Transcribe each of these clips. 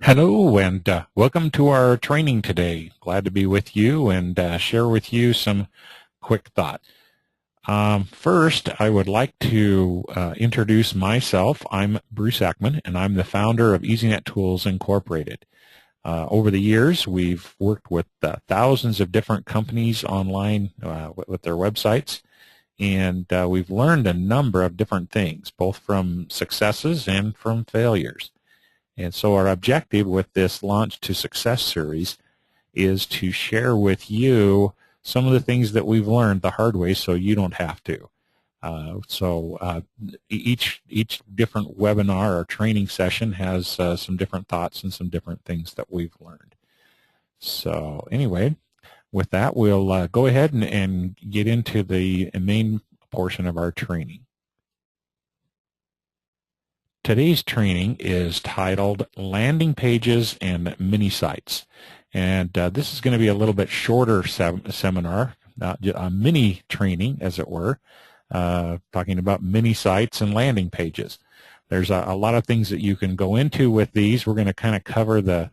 Hello and welcome to our training today. Glad to be with you and share with you some quick thought. First, I would like to introduce myself. I'm Bruce Eckman, and I'm the founder of EasyNet Tools Incorporated. Over the years, we've worked with thousands of different companies online with their websites, and we've learned a number of different things, both from successes and from failures. And so our objective with this Launch to Success series is to share with you some of the things that we've learned the hard way so you don't have to. Each different webinar or training session has some different thoughts and some different things that we've learned. So anyway, with that, we'll go ahead and get into the main portion of our training. Today's training is titled Landing Pages and Mini Sites. And this is going to be a little bit shorter seminar, a mini training, as it were, talking about mini sites and landing pages. There's a lot of things that you can go into with these. We're going to kind of cover the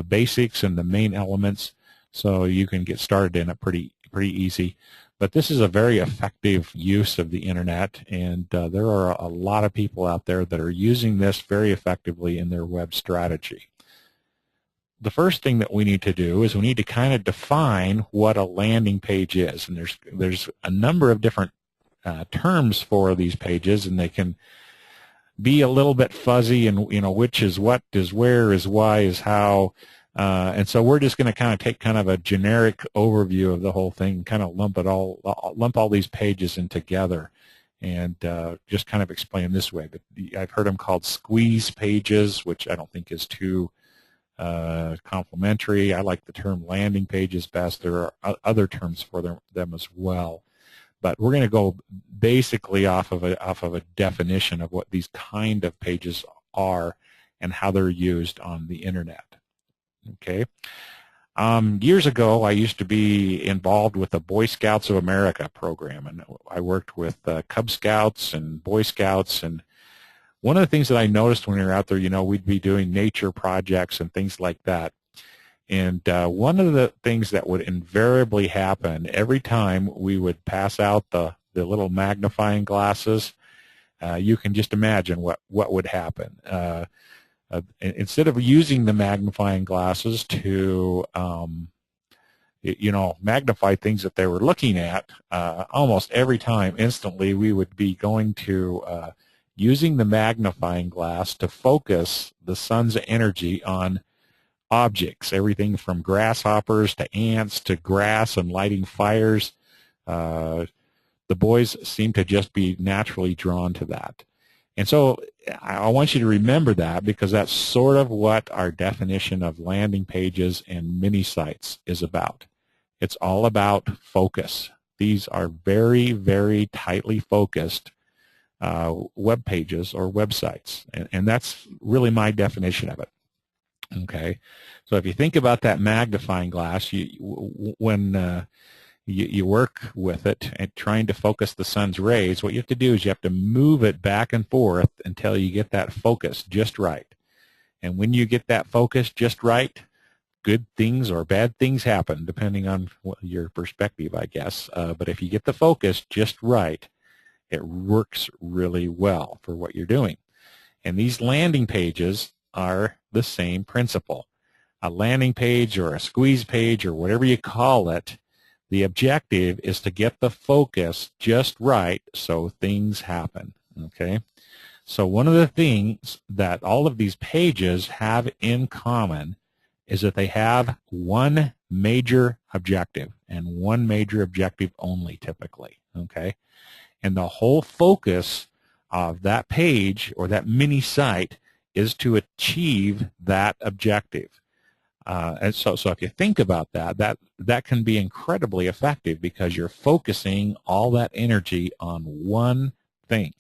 basics and the main elements so you can get started in it pretty easy. But this is a very effective use of the Internet, and there are a lot of people out there that are using this very effectively in their web strategy. The first thing that we need to do is we need to kind of define what a landing page is, and there's a number of different terms for these pages, and they can be a little bit fuzzy, and which is what, is where, is why, is how. And so we're just going to kind of take kind of a generic overview of the whole thing, kind of lump all these pages in together, and just kind of explain this way. But I've heard them called squeeze pages, which I don't think is too complimentary. I like the term landing pages best. There are other terms for them as well. But we're going to go basically off of a definition of what these kind of pages are and how they're used on the Internet. Okay. Years ago, I used to be involved with the Boy Scouts of America program, and I worked with Cub Scouts and Boy Scouts. And one of the things that I noticed when we were out there, we'd be doing nature projects and things like that. And one of the things that would invariably happen every time we would pass out the little magnifying glasses, you can just imagine what would happen. Instead of using the magnifying glasses to, magnify things that they were looking at, almost every time instantly we would be going to using the magnifying glass to focus the sun's energy on objects, everything from grasshoppers to ants to grass and lighting fires. The boys seem to just be naturally drawn to that. And so I want you to remember that, because that's sort of what our definition of landing pages and mini sites is about. It's all about focus. These are very, very tightly focused web pages or websites, and that's really my definition of it. Okay, so if you think about that magnifying glass, when you work with it and trying to focus the sun's rays, what you have to do is you have to move it back and forth until you get that focus just right. And when you get that focus just right, good things or bad things happen, depending on your perspective, I guess. But if you get the focus just right, it works really well for what you're doing. And these landing pages are the same principle. A landing page or a squeeze page or whatever you call it, the objective is to get the focus just right so things happen, okay? So one of the things that all of these pages have in common is that they have one major objective, and one major objective only typically, okay? And the whole focus of that page or that mini site is to achieve that objective. And so if you think about that can be incredibly effective, because you're focusing all that energy on one thing.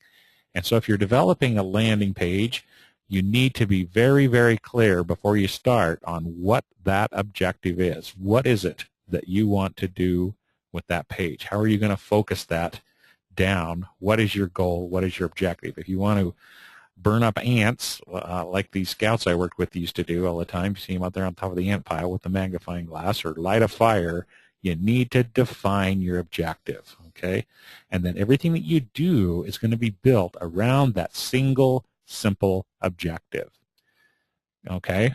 And so if you're developing a landing page, you need to be very, very clear before you start on what that objective is. What is it that you want to do with that page? How are you going to focus that down? What is your goal? What is your objective? If you want to burn up ants like these scouts I worked with used to do all the time. You see them out there on top of the ant pile with the magnifying glass, or light a fire. You need to define your objective, okay? And then everything that you do is going to be built around that single, simple objective, okay?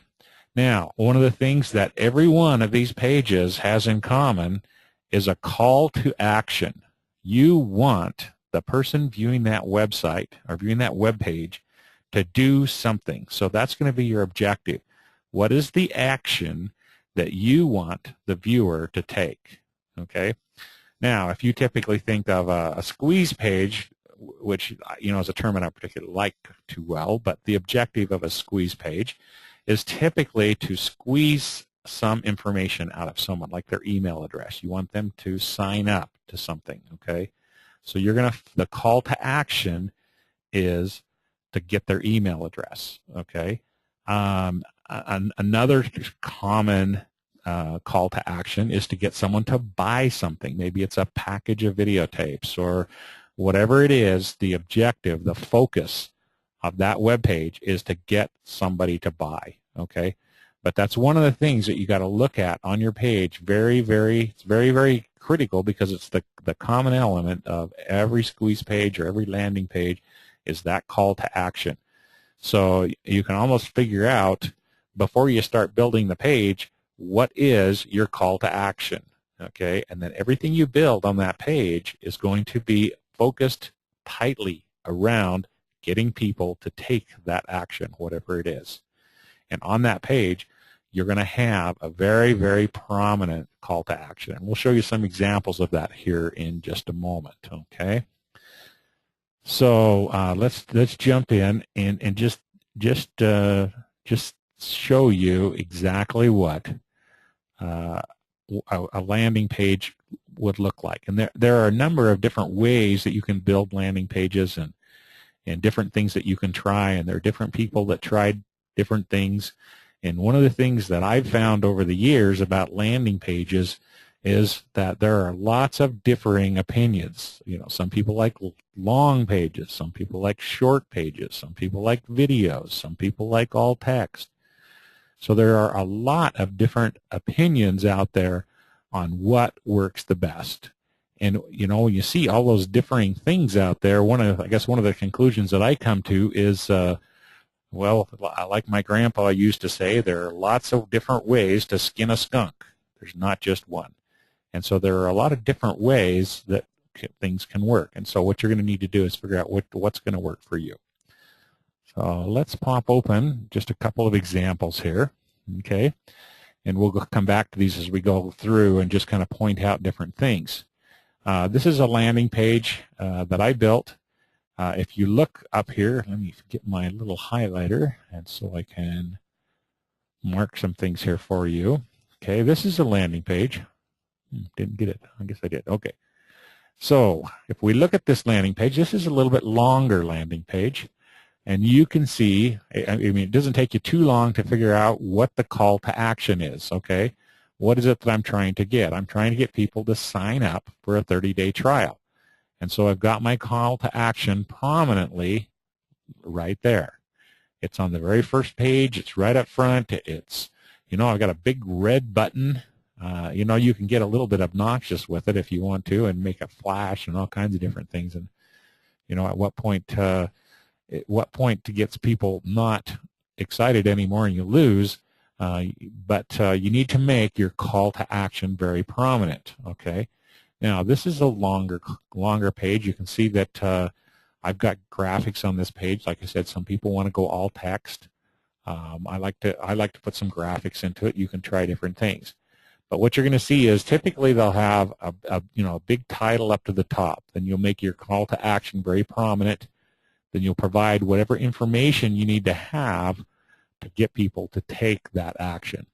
Now, one of the things that every one of these pages has in common is a call to action. You want the person viewing that website or viewing that web page to do something. So that's going to be your objective. What is the action that you want the viewer to take? Okay. Now, if you typically think of a squeeze page, which is a term I don't particularly like too well, but the objective of a squeeze page is typically to squeeze some information out of someone, like their email address. You want them to sign up to something, okay? So the call to action is to get their email address, okay? Another common call to action is to get someone to buy something. Maybe it's a package of videotapes or whatever it is. The objective, the focus of that web page is to get somebody to buy, okay? But that's one of the things that you got to look at on your page. It's very critical, because it's the common element of every squeeze page or every landing page is that call to action. So you can almost figure out before you start building the page, what is your call to action, okay? And then everything you build on that page is going to be focused tightly around getting people to take that action, whatever it is. And on that page, you're going to have a very prominent call to action. And we'll show you some examples of that here in just a moment, okay? So let's jump in and just show you exactly what a landing page would look like. And there are a number of different ways that you can build landing pages and different things that you can try, and there are different people that tried different things. And one of the things that I've found over the years about landing pages is that there are lots of differing opinions. Some people like long pages, some people like short pages, some people like videos, some people like all text. So there are a lot of different opinions out there on what works the best. And when you see all those differing things out there, I guess one of the conclusions that I come to is, well, like my grandpa used to say, there are lots of different ways to skin a skunk. There's not just one. And so there are a lot of different ways that things can work. And so what you're going to need to do is figure out what's going to work for you. So let's pop open just a couple of examples here, okay? And we'll come back to these as we go through and just kind of point out different things. This is a landing page that I built. If you look up here, let me get my little highlighter, and so I can mark some things here for you. Okay, this is a landing page. Didn't get it. I guess I did. Okay. So if we look at this landing page, this is a little bit longer landing page. And you can see, I mean, it doesn't take you too long to figure out what the call to action is, okay? What is it that I'm trying to get? I'm trying to get people to sign up for a 30-day trial. And so I've got my call to action prominently right there. It's on the very first page. It's right up front. It's, I've got a big red button. You can get a little bit obnoxious with it if you want to and make it flash and all kinds of different things. And, at what point to get people not excited anymore and you lose, but you need to make your call to action very prominent, okay? Now, this is a longer page. You can see that I've got graphics on this page. Like I said, some people want to go all text. I like to put some graphics into it. You can try different things. But what you're going to see is typically they'll have a big title up to the top. Then you'll make your call to action very prominent. Then you'll provide whatever information you need to have to get people to take that action.